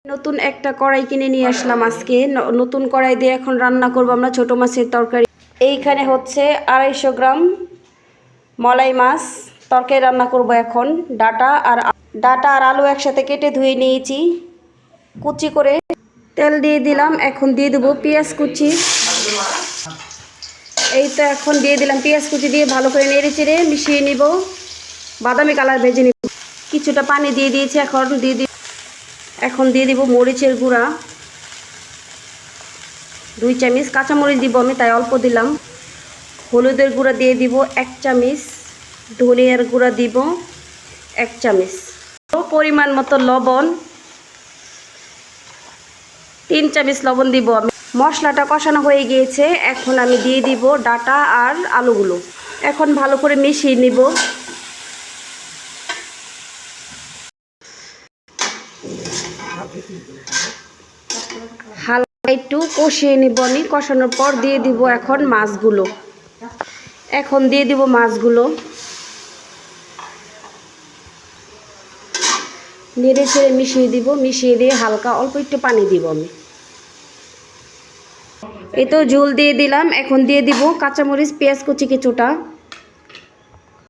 নতুন একটা কড়াই কিনে নিয়ে আসলাম আজকে। নতুন কড়াই দিয়ে এখন রান্না করব আমরা ছোট মাছের তরকারি। এইখানে হচ্ছে 250 গ্রাম মলাই মাছ তরকারি রান্না করব এখন। ডাটা আর আলু একসাথে কেটে ধুয়ে নিয়েছি কুচি করে। তেল দিয়ে দিলাম, এখন দিয়ে দেবো পেঁয়াজ কুচি। এই তো এখন দিয়ে দিলাম পেঁয়াজ কুচি, দিয়ে ভালো করে নেড়ে চেড়ে মিশিয়ে নিব, বাদামি কালার ভেজে নিব। কিছুটা পানি দিয়ে দিয়েছি, এখন দিয়ে দিব মরিচের গুঁড়া 2 চামচ। কাঁচামরিচ দিব আমি, তাই অল্প দিলাম। হলুদের গুঁড়া দিয়ে দিব 1 চামচ। ধনিয়ার গুঁড়া দিব 1 চামচ। পরিমাণ মতো লবণ 3 চামচ লবণ দিব আমি। মশলাটা কষানো হয়ে গিয়েছে, এখন আমি দিয়ে দিব ডাটা আর আলুগুলো। এখন ভালো করে মিশিয়ে নিব। হালকা একটু কষিয়ে নিব আমি। কষানোর পর দিয়ে দিব এখন মাছগুলো। নেড়ে ছেড়ে মিশিয়ে দিব। মিশিয়ে দিয়ে হালকা অল্প একটু পানি দিব আমি। এই তো ঝোল দিয়ে দিলাম। এখন দিয়ে দিব কাঁচামরিচ পেঁয়াজ কুচি কিছুটা।